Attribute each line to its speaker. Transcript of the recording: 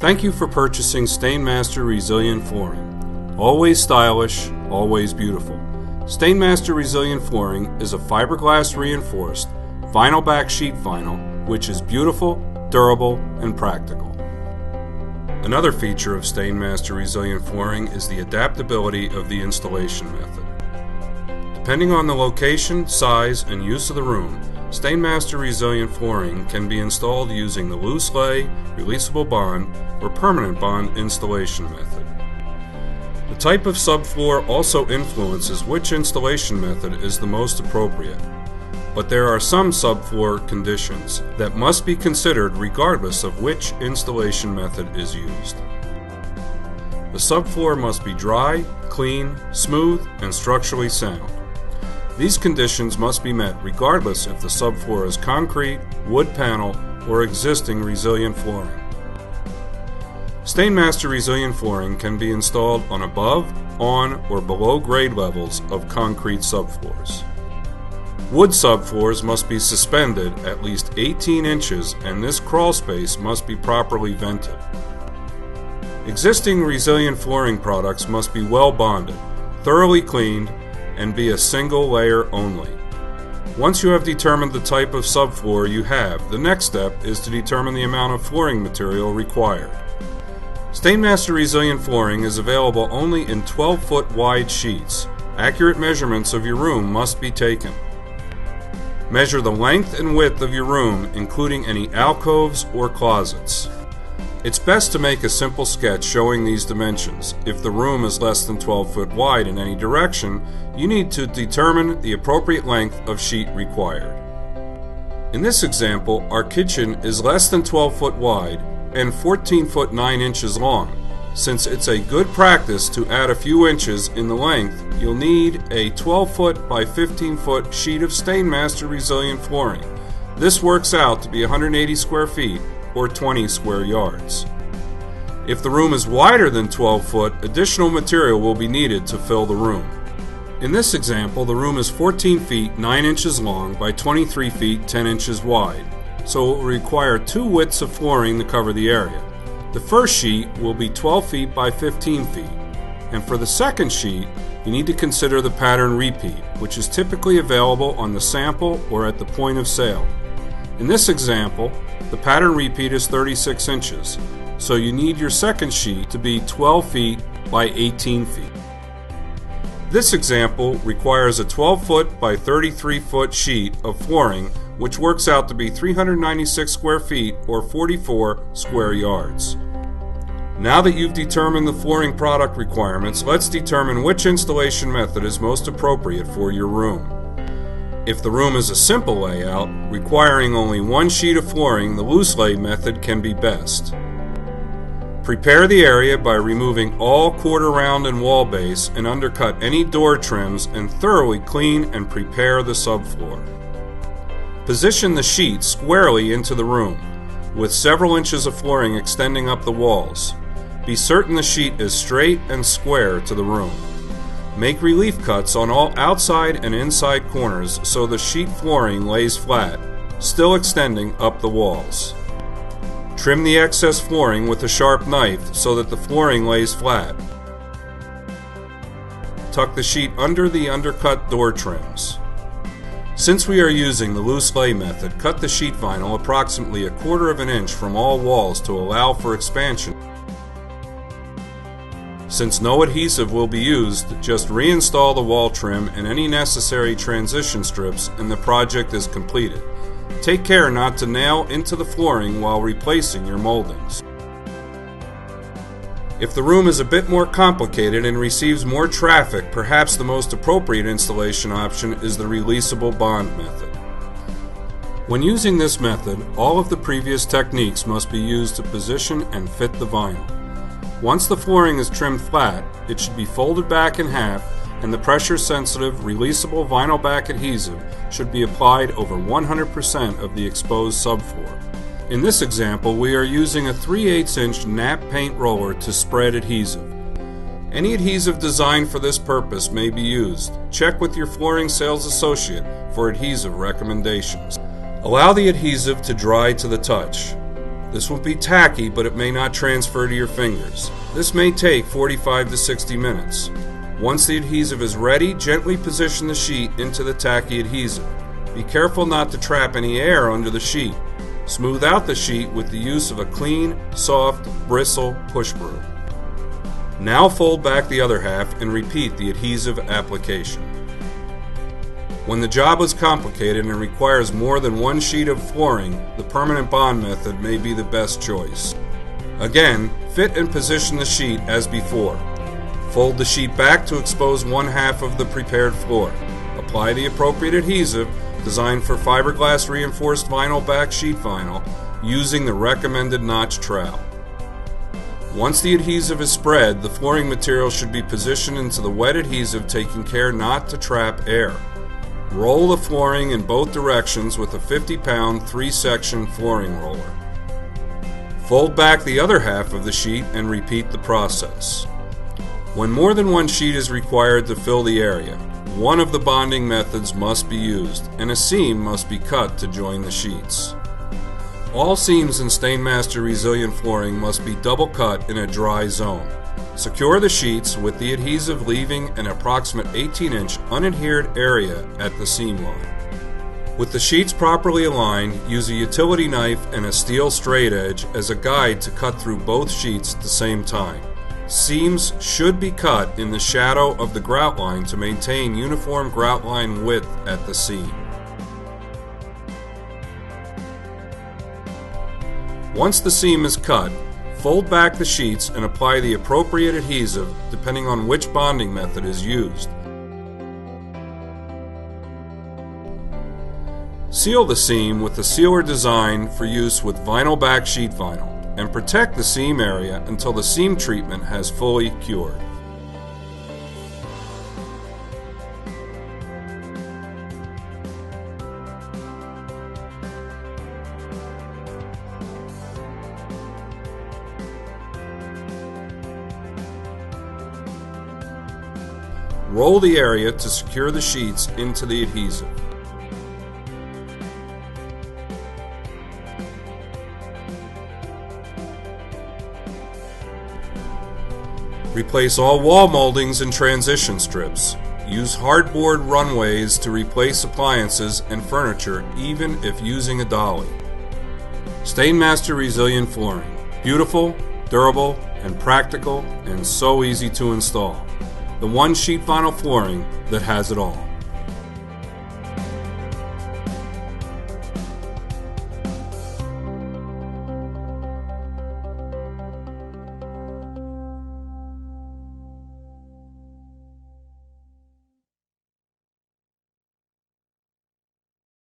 Speaker 1: Thank you for purchasing Stainmaster Resilient Flooring. Always stylish, always beautiful. Stainmaster Resilient Flooring is a fiberglass reinforced vinyl back sheet vinyl which is beautiful, durable, and practical. Another feature of Stainmaster Resilient Flooring is the adaptability of the installation method. Depending on the location, size, and use of the room, Stainmaster Resilient Flooring can be installed using the loose lay, releasable bond, or permanent bond installation method. The type of subfloor also influences which installation method is the most appropriate, but there are some subfloor conditions that must be considered regardless of which installation method is used. The subfloor must be dry, clean, smooth, and structurally sound. These conditions must be met regardless if the subfloor is concrete, wood panel, or existing resilient flooring. Stainmaster Resilient Flooring can be installed on above, on, or below grade levels of concrete subfloors. Wood subfloors must be suspended at least 18 inches and this crawl space must be properly vented. Existing resilient flooring products must be well bonded, thoroughly cleaned, and be a single layer only. Once you have determined the type of subfloor you have, the next step is to determine the amount of flooring material required. Stainmaster Resilient Flooring is available only in 12-foot wide sheets. Accurate measurements of your room must be taken. Measure the length and width of your room, including any alcoves or closets. It's best to make a simple sketch showing these dimensions. If the room is less than 12 foot wide in any direction, you need to determine the appropriate length of sheet required. In this example, our kitchen is less than 12 foot wide and 14 foot 9 inches long. Since it's a good practice to add a few inches in the length, you'll need a 12 foot by 15 foot sheet of Stainmaster Resilient Flooring. This works out to be 180 square feet or 20 square yards. If the room is wider than 12 foot, additional material will be needed to fill the room. In this example, the room is 14 feet 9 inches long by 23 feet 10 inches wide, so it will require two widths of flooring to cover the area. The first sheet will be 12 feet by 15 feet, and for the second sheet, you need to consider the pattern repeat, which is typically available on the sample or at the point of sale. In this example, the pattern repeat is 36 inches, so you need your second sheet to be 12 feet by 18 feet. This example requires a 12 foot by 33 foot sheet of flooring, which works out to be 396 square feet or 44 square yards. Now that you've determined the flooring product requirements, let's determine which installation method is most appropriate for your room. If the room is a simple layout, requiring only one sheet of flooring, the loose lay method can be best. Prepare the area by removing all quarter round and wall base and undercut any door trims and thoroughly clean and prepare the subfloor. Position the sheet squarely into the room, with several inches of flooring extending up the walls. Be certain the sheet is straight and square to the room. Make relief cuts on all outside and inside corners so the sheet flooring lays flat, still extending up the walls. Trim the excess flooring with a sharp knife so that the flooring lays flat. Tuck the sheet under the undercut door trims. Since we are using the loose lay method, cut the sheet vinyl approximately 1/4 of an inch from all walls to allow for expansion. Since no adhesive will be used, just reinstall the wall trim and any necessary transition strips and the project is completed. Take care not to nail into the flooring while replacing your moldings. If the room is a bit more complicated and receives more traffic, perhaps the most appropriate installation option is the releasable bond method. When using this method, all of the previous techniques must be used to position and fit the vinyl. Once the flooring is trimmed flat, it should be folded back in half and the pressure-sensitive, releasable vinyl back adhesive should be applied over 100% of the exposed subfloor. In this example, we are using a 3/8 inch nap paint roller to spread adhesive. Any adhesive designed for this purpose may be used. Check with your flooring sales associate for adhesive recommendations. Allow the adhesive to dry to the touch. This will be tacky, but it may not transfer to your fingers. This may take 45 to 60 minutes. Once the adhesive is ready, gently position the sheet into the tacky adhesive. Be careful not to trap any air under the sheet. Smooth out the sheet with the use of a clean, soft, bristle push broom. Now fold back the other half and repeat the adhesive application. When the job is complicated and requires more than one sheet of flooring, the permanent bond method may be the best choice. Again, fit and position the sheet as before. Fold the sheet back to expose one half of the prepared floor. Apply the appropriate adhesive, designed for fiberglass reinforced vinyl back sheet vinyl, using the recommended notch trowel. Once the adhesive is spread, the flooring material should be positioned into the wet adhesive, taking care not to trap air. Roll the flooring in both directions with a 50-pound 3-section flooring roller. Fold back the other half of the sheet and repeat the process. When more than one sheet is required to fill the area, one of the bonding methods must be used, and a seam must be cut to join the sheets. All seams in Stainmaster resilient flooring must be double cut in a dry zone. Secure the sheets with the adhesive, leaving an approximate 18-inch unadhered area at the seam line. With the sheets properly aligned, use a utility knife and a steel straight edge as a guide to cut through both sheets at the same time. Seams should be cut in the shadow of the grout line to maintain uniform grout line width at the seam. Once the seam is cut, fold back the sheets and apply the appropriate adhesive depending on which bonding method is used. Seal the seam with a sealer designed for use with vinyl back sheet vinyl, and protect the seam area until the seam treatment has fully cured. Roll the area to secure the sheets into the adhesive. Replace all wall moldings and transition strips. Use hardboard runways to replace appliances and furniture even if using a dolly. Stainmaster resilient flooring. Beautiful, durable, and practical, and so easy to install. The one sheet vinyl flooring that has it all.